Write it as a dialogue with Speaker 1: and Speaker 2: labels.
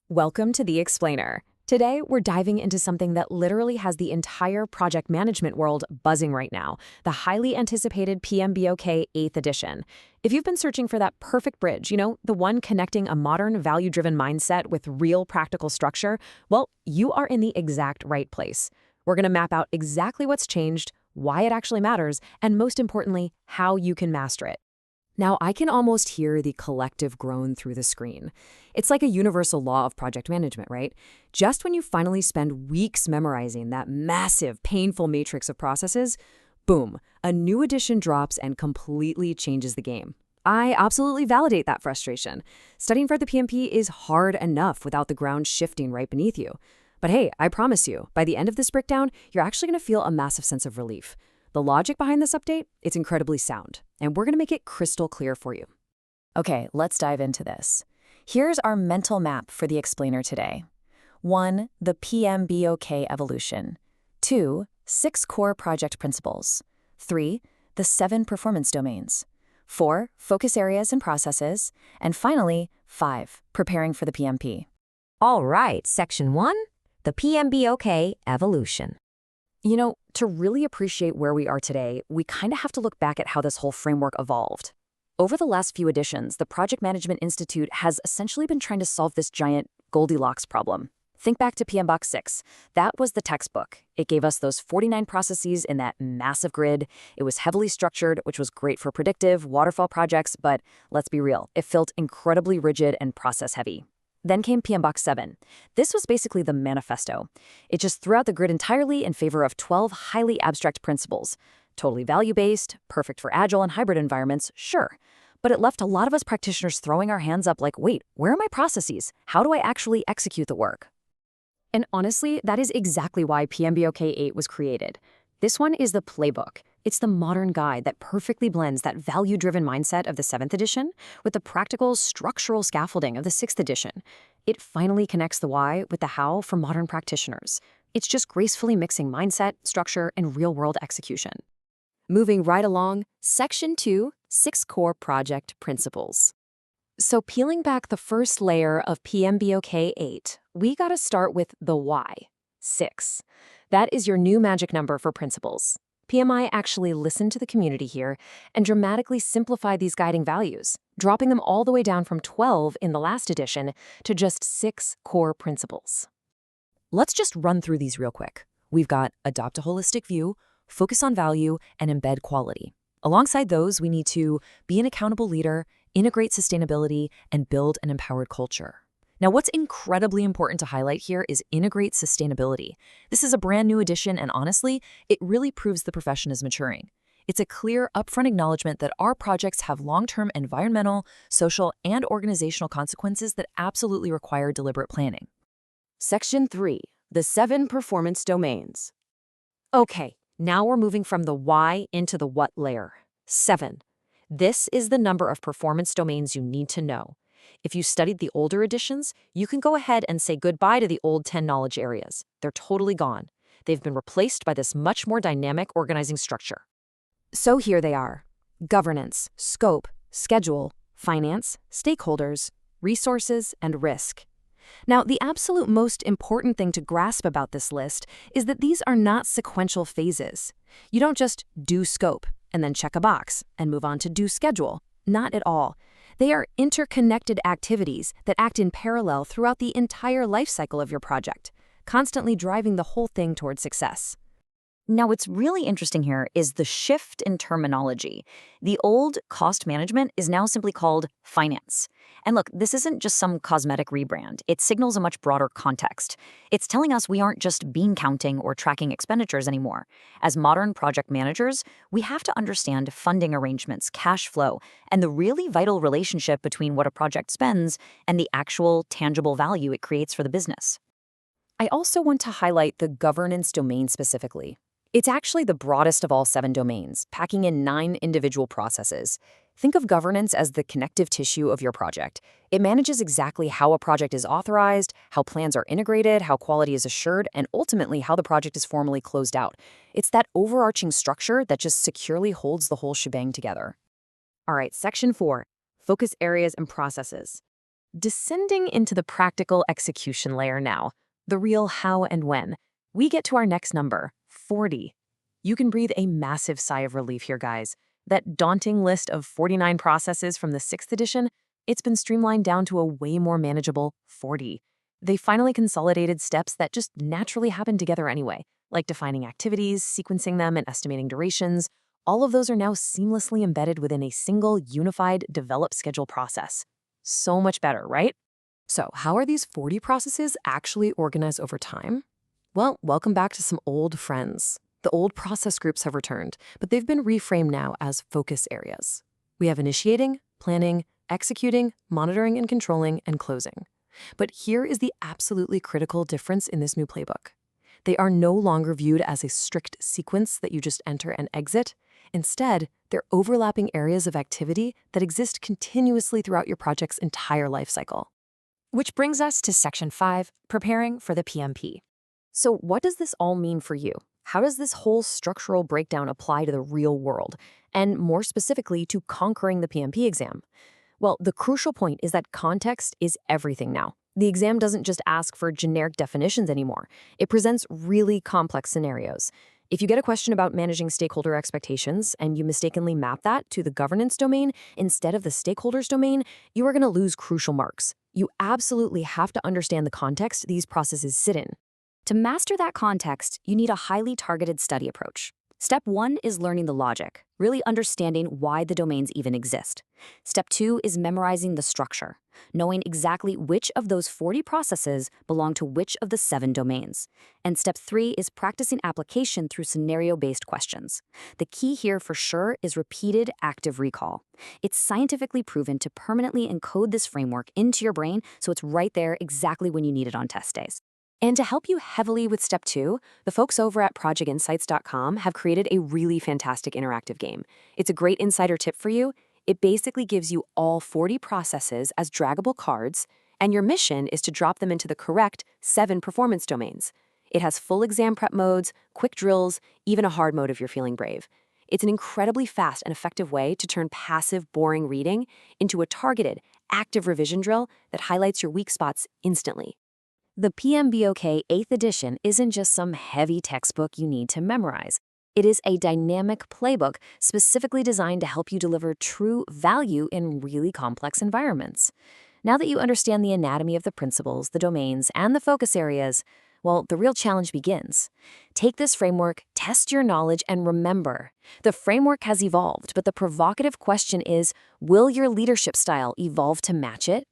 Speaker 1: Welcome to The Explainer. Today, we're diving into something that literally has the entire project management world buzzing right now, the highly anticipated PMBOK 8th edition. If you've been searching for that perfect bridge, the one connecting a modern, value-driven mindset with real practical structure, well, you are in the exact right place. We're going to map out exactly what's changed, why it actually matters, and most importantly, how you can master it. Now, I can almost hear the collective groan through the screen. It's like a universal law of project management, right? Just when you finally spend weeks memorizing that massive, painful matrix of processes, boom, a new edition drops and completely changes the game. I absolutely validate that frustration. Studying for the PMP is hard enough without the ground shifting right beneath you. But hey, I promise you, by the end of this breakdown, you're actually going to feel a massive sense of relief. The logic behind this update, it's incredibly sound, and we're going to make it crystal clear for you.
Speaker 2: Okay, let's dive into this. Here's our mental map for the explainer today. 1. The PMBOK evolution. 2. 6 core project principles. 3. The 7 performance domains. 4. Focus areas and processes. And finally, 5. Preparing for the PMP.
Speaker 3: All right, Section 1, the PMBOK evolution.
Speaker 1: To really appreciate where we are today, we kind of have to look back at how this whole framework evolved. Over the last few editions, the Project Management Institute has essentially been trying to solve this giant Goldilocks problem. Think back to PMBOK 8th. That was the textbook. It gave us those 49 processes in that massive grid. It was heavily structured, which was great for predictive, waterfall projects, but let's be real, it felt incredibly rigid and process-heavy. Then came PMBOK 7. This was basically the manifesto. It just threw out the grid entirely in favor of 12 highly abstract principles. Totally value-based, perfect for agile and hybrid environments, sure. But it left a lot of us practitioners throwing our hands up like, wait, where are my processes? How do I actually execute the work? And honestly, that is exactly why PMBOK 8 was created. This one is the playbook. It's the modern guide that perfectly blends that value-driven mindset of the 7th edition with the practical, structural scaffolding of the 6th edition. It finally connects the why with the how for modern practitioners. It's just gracefully mixing mindset, structure, and real-world execution. Moving right along, Section 2, 6 core project principles. So peeling back the first layer of PMBOK 8, we gotta start with the why, 6. That is your new magic number for principles. PMI actually listened to the community here and dramatically simplified these guiding values, dropping them all the way down from 12 in the last edition to just 6 core principles. Let's just run through these real quick. We've got adopt a holistic view, focus on value, and embed quality. Alongside those, we need to be an accountable leader, integrate sustainability, and build an empowered culture. Now, what's incredibly important to highlight here is integrate sustainability. This is a brand new addition, and honestly, it really proves the profession is maturing. It's a clear, upfront acknowledgement that our projects have long-term environmental, social, and organizational consequences that absolutely require deliberate planning. Section 3, the 7 performance domains. Okay, now we're moving from the why into the what layer. 7. This is the number of performance domains you need to know. If you studied the older editions, you can go ahead and say goodbye to the old 10 knowledge areas. They're totally gone. They've been replaced by this much more dynamic organizing structure. So here they are: governance, scope, schedule, finance, stakeholders, resources, and risk. Now, the absolute most important thing to grasp about this list is that these are not sequential phases. You don't just do scope and then check a box and move on to do schedule. Not at all. They are interconnected activities that act in parallel throughout the entire life cycle of your project, constantly driving the whole thing toward success.
Speaker 2: Now, what's really interesting here is the shift in terminology. The old cost management is now simply called finance. And look, this isn't just some cosmetic rebrand. It signals a much broader context. It's telling us we aren't just bean counting or tracking expenditures anymore. As modern project managers, we have to understand funding arrangements, cash flow, and the really vital relationship between what a project spends and the actual tangible value it creates for the business.
Speaker 1: I also want to highlight the governance domain specifically. It's actually the broadest of all 7 domains, packing in 9 individual processes. Think of governance as the connective tissue of your project. It manages exactly how a project is authorized, how plans are integrated, how quality is assured, and ultimately how the project is formally closed out. It's that overarching structure that just securely holds the whole shebang together. All right, Section 4, focus areas and processes. Descending into the practical execution layer now, the real how and when, we get to our next number, 40. You can breathe a massive sigh of relief here, guys. That daunting list of 49 processes from the 6th edition, it's been streamlined down to a way more manageable 40. They finally consolidated steps that just naturally happen together anyway, like defining activities, sequencing them, and estimating durations. All of those are now seamlessly embedded within a single, unified, develop schedule process. So much better, right? So, how are these 40 processes actually organized over time? Well, welcome back to some old friends. The old process groups have returned, but they've been reframed now as focus areas. We have initiating, planning, executing, monitoring and controlling, and closing. But here is the absolutely critical difference in this new playbook. They are no longer viewed as a strict sequence that you just enter and exit. Instead, they're overlapping areas of activity that exist continuously throughout your project's entire lifecycle.
Speaker 3: Which brings us to Section 5, preparing for the PMP.
Speaker 1: So what does this all mean for you? How does this whole structural breakdown apply to the real world, and more specifically to conquering the PMP exam? Well, the crucial point is that context is everything now. The exam doesn't just ask for generic definitions anymore. It presents really complex scenarios. If you get a question about managing stakeholder expectations and you mistakenly map that to the governance domain instead of the stakeholders domain, you are going to lose crucial marks. You absolutely have to understand the context these processes sit in.
Speaker 4: To master that context, you need a highly targeted study approach. Step 1 is learning the logic, really understanding why the domains even exist. Step 2 is memorizing the structure, knowing exactly which of those 40 processes belong to which of the 7 domains. And step 3 is practicing application through scenario-based questions. The key here for sure is repeated active recall. It's scientifically proven to permanently encode this framework into your brain so it's right there exactly when you need it on test days. And to help you heavily with Step 2, the folks over at projectinsights.com have created a really fantastic interactive game. It's a great insider tip for you. It basically gives you all 40 processes as draggable cards, and your mission is to drop them into the correct 7 performance domains. It has full exam prep modes, quick drills, even a hard mode if you're feeling brave. It's an incredibly fast and effective way to turn passive, boring reading into a targeted, active revision drill that highlights your weak spots instantly. The PMBOK 8th edition isn't just some heavy textbook you need to memorize. It is a dynamic playbook specifically designed to help you deliver true value in really complex environments. Now that you understand the anatomy of the principles, the domains, and the focus areas, well, the real challenge begins. Take this framework, test your knowledge, and remember, the framework has evolved, but the provocative question is, will your leadership style evolve to match it?